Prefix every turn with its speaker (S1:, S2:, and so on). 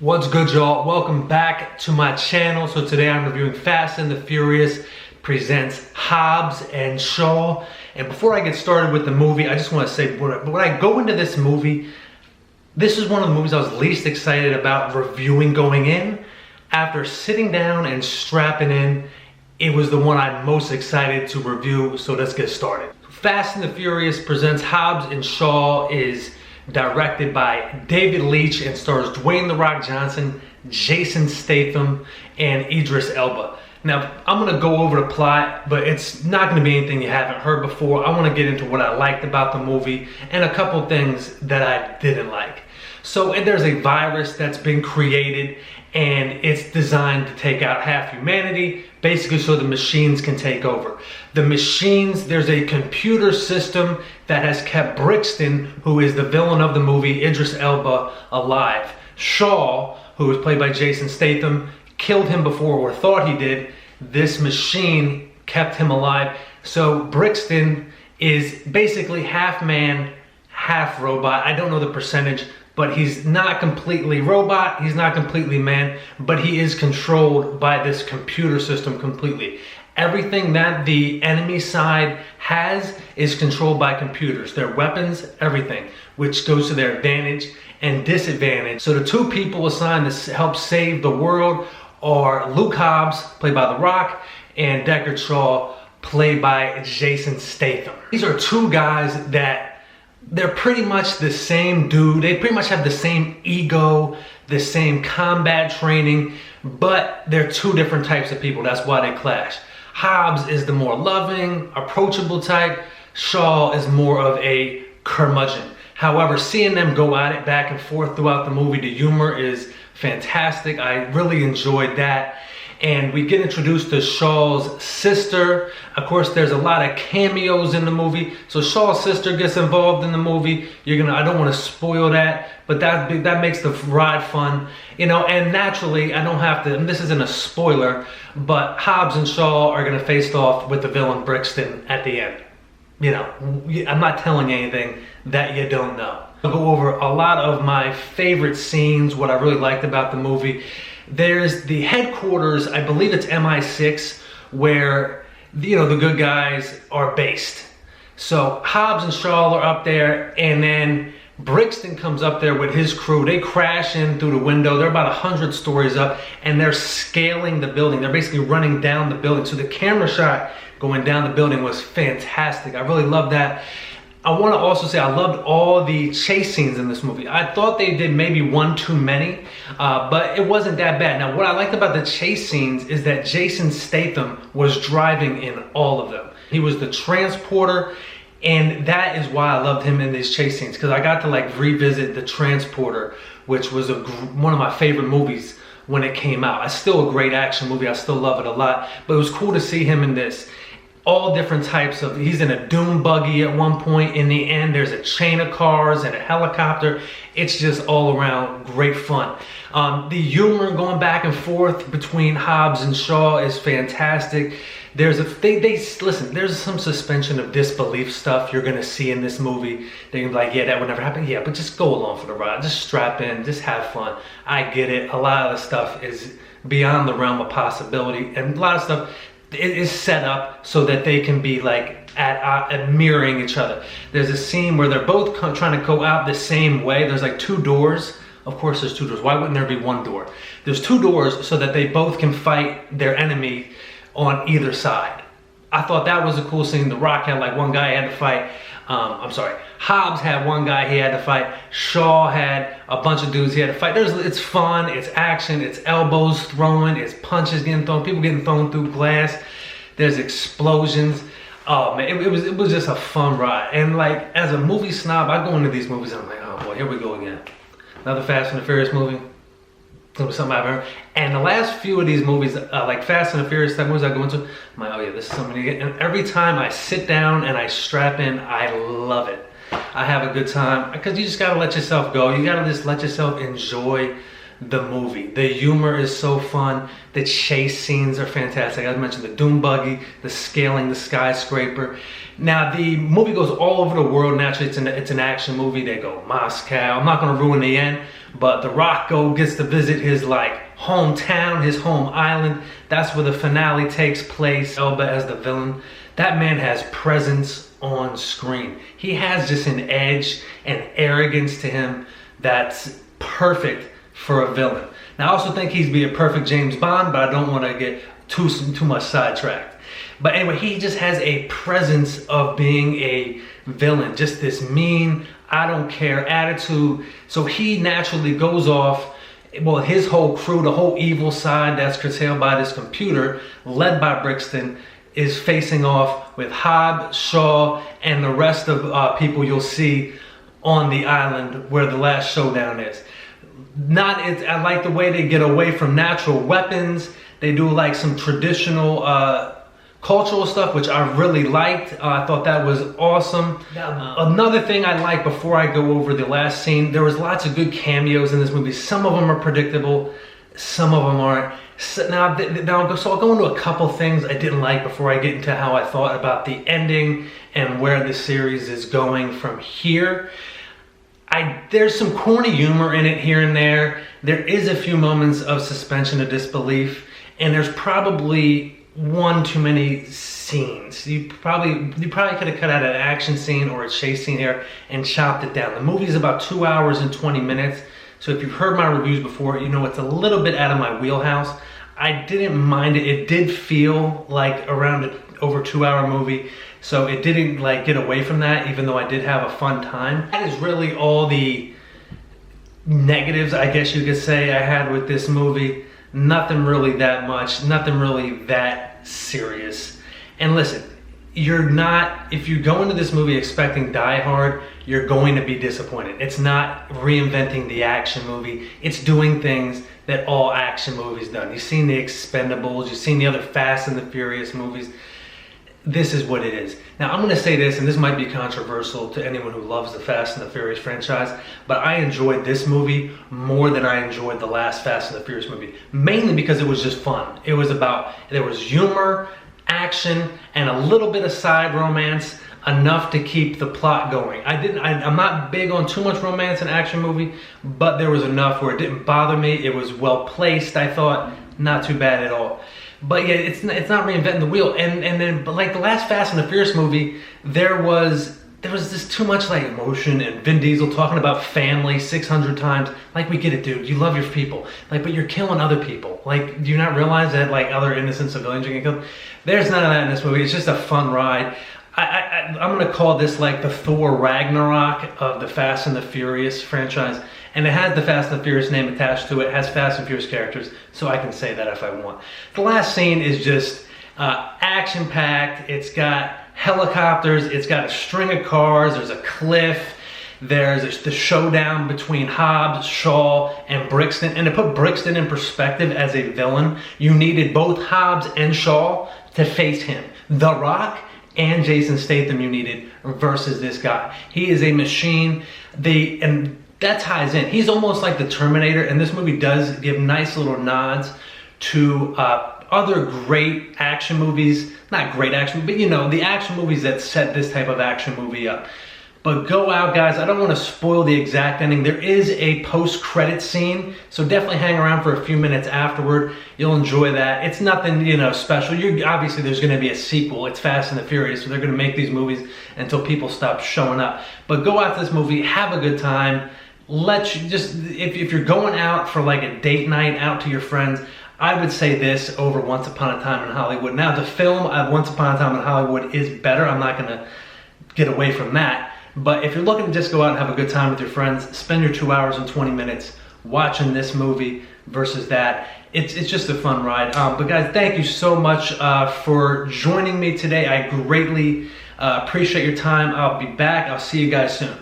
S1: What's good, y'all? Welcome back to my channel. So today I'm reviewing Fast and the Furious presents Hobbs and Shaw. And before I get started with the movie, I just want to say, when I go into this movie, this is one of the movies I was least excited about reviewing going in. After sitting down and strapping in, it was the one I'm most excited to review, so let's get started. Fast and the Furious presents Hobbs and Shaw is directed by David Leitch and stars Dwayne "The Rock" Johnson, Jason Statham, and Idris Elba. Now, I'm gonna go over the plot, but it's not gonna be anything you haven't heard before. I wanna get into what I liked about the movie and a couple things that I didn't like. So there's a virus that's been created and it's designed to take out half humanity, basically so the machines can take over. The machines, there's a computer system that has kept Brixton, who is the villain of the movie, Idris Elba, alive. Shaw, who was played by Jason Statham, killed him before, or thought he did. This machine kept him alive. So Brixton is basically half man, half robot. I don't know the percentage, but he's not completely robot, he's not completely man, but he is controlled by this computer system completely. Everything that the enemy side has is controlled by computers. Their weapons, everything, which goes to their advantage and disadvantage. So the two people assigned to help save the world are Luke Hobbs, played by The Rock, and Deckard Shaw, played by Jason Statham. These are two guys that they're pretty much the same dude. They pretty much have the same ego, the same combat training, but they're two different types of people. That's why they clash. Hobbs is the more loving, approachable type. Shaw is more of a curmudgeon. However, seeing them go at it back and forth throughout the movie, the humor is fantastic. I really enjoyed that. And we get introduced to Shaw's sister. Of course, there's a lot of cameos in the movie. So Shaw's sister gets involved in the movie. I don't want to spoil that, but that makes the ride fun. You know, and naturally, I don't have to, and this isn't a spoiler, but Hobbs and Shaw are gonna face off with the villain Brixton at the end. You know, I'm not telling you anything that you don't know. I'll go over a lot of my favorite scenes, what I really liked about the movie. There's the headquarters, I believe it's MI6, where the good guys are based. So Hobbs and Shaw are up there, and then Brixton comes up there with his crew. They crash in through the window. They're about 100 stories up, and they're scaling the building. They're basically running down the building. So the camera shot going down the building was fantastic. I really loved that. I want to also say I loved all the chase scenes in this movie. I thought they did maybe one too many, but it wasn't that bad. Now, what I liked about the chase scenes is that Jason Statham was driving in all of them. He was the transporter, and that is why I loved him in these chase scenes, because I got to revisit The Transporter, which was one of my favorite movies when it came out. It's still a great action movie. I still love it a lot, but it was cool to see him in this. All different types of, he's in a dune buggy at one point. In the end, there's a chain of cars and a helicopter. It's just all around great fun. The humor going back and forth between Hobbs and Shaw is fantastic. There's there's some suspension of disbelief stuff you're gonna see in this movie. They're gonna be like, yeah, that would never happen. Yeah, but just go along for the ride. Just strap in, just have fun. I get it. A lot of the stuff is beyond the realm of possibility, and a lot of stuff it is set up so that they can be at mirroring each other. There's a scene where they're both trying to go out the same way. There's two doors. Of course there's two doors. Why wouldn't there be one door? There's two doors so that they both can fight their enemy on either side. I thought that was a cool scene. The Rock had one guy had to fight. Hobbs had one guy he had to fight. Shaw had a bunch of dudes he had to fight. It's fun, it's action, it's elbows throwing, it's punches getting thrown, people getting thrown through glass. There's explosions. Oh man, it was just a fun ride. And as a movie snob, I go into these movies and I'm like, oh boy, here we go again. Another Fast and the Furious movie. Something I've heard. And the last few of these movies, like Fast and the Furious type movies I go into, I'm like, oh yeah, this is something to get. And every time I sit down and I strap in, I love it. I have a good time, because you just gotta let yourself go. You gotta just let yourself enjoy the movie. The humor is so fun. The chase scenes are fantastic. I mentioned the dune buggy, the scaling the skyscraper. Now the movie goes all over the world. Naturally, it's an action movie. They go Moscow. I'm not gonna ruin the end, but The Rock gets to visit his like hometown, his home island. That's where the finale takes place. Elba as the villain. That man has presence on screen. He has just an edge and arrogance to him that's perfect for a villain. Now, I also think he'd be a perfect James Bond, but I don't want to get too much sidetracked. But anyway, he just has a presence of being a villain, just this mean, I don't care attitude. So he naturally goes off, well, his whole crew, the whole evil side that's curtailed by this computer, led by Brixton, is facing off with Hobbs, Shaw, and the rest of people you'll see on the island where the Last Showdown is. I like the way they get away from natural weapons. They do like some traditional cultural stuff, which I really liked. I thought that was awesome. Another thing I like before I go over the last scene, there was lots of good cameos in this movie. Some of them are predictable, some of them aren't. So I'll go into a couple things I didn't like before I get into how I thought about the ending and where the series is going from here. There's some corny humor in it here and there. There is a few moments of suspension of disbelief, and there's probably one too many scenes. You probably could have cut out an action scene or a chase scene here and chopped it down. The movie is about 2 hours and 20 minutes. So if you've heard my reviews before, you know it's a little bit out of my wheelhouse. I didn't mind it. It did feel like around an over 2 hour movie. So it didn't like get away from that, even though I did have a fun time. That is really all the negatives, I guess you could say, I had with this movie. Nothing really that much, nothing really that serious. And listen, if you go into this movie expecting Die Hard, you're going to be disappointed. It's not reinventing the action movie. It's doing things that all action movies done. You've seen the Expendables, you've seen the other Fast and the Furious movies. This is what it is. Now, I'm going to say this, and this might be controversial to anyone who loves the Fast and the Furious franchise, but I enjoyed this movie more than I enjoyed the last Fast and the Furious movie, mainly because it was just fun. There was humor, action, and a little bit of side romance, enough to keep the plot going. I'm not big on too much romance in action movie, but there was enough where it didn't bother me. It was well placed, I thought, not too bad at all. But yeah, it's not reinventing the wheel. But like the last Fast and the Furious movie, there was just too much like emotion and Vin Diesel talking about family 600 times. Like, we get it, dude. You love your people. Like, but you're killing other people. Like, do you not realize that like other innocent civilians are getting killed? There's none of that in this movie. It's just a fun ride. I'm gonna call this like the Thor Ragnarok of the Fast and the Furious franchise. And it has the Fast and the Furious name attached to it. It has Fast and Furious characters, so I can say that if I want. The last scene is just action-packed. It's got helicopters. It's got a string of cars. There's a cliff. There's the showdown between Hobbs, Shaw, and Brixton. And to put Brixton in perspective as a villain, you needed both Hobbs and Shaw to face him. The Rock and Jason Statham you needed versus this guy. He is a machine. And that ties in. He's almost like the Terminator, and this movie does give nice little nods to other great action movies. Not great action, but you know, the action movies that set this type of action movie up. But go out, guys. I don't want to spoil the exact ending. There is a post-credit scene, so definitely hang around for a few minutes afterward. You'll enjoy that. It's nothing, you know, special. Obviously, there's going to be a sequel. It's Fast and the Furious, so they're going to make these movies until people stop showing up. But go out to this movie, have a good time. If you're going out for like a date night out to your friends, I would say this over Once Upon a Time in Hollywood. Now, the film Once Upon a Time in Hollywood is better. I'm not going to get away from that. But if you're looking to just go out and have a good time with your friends, spend your 2 hours and 20 minutes watching this movie versus that. It's just a fun ride. But guys, thank you so much for joining me today. I greatly appreciate your time. I'll be back. I'll see you guys soon.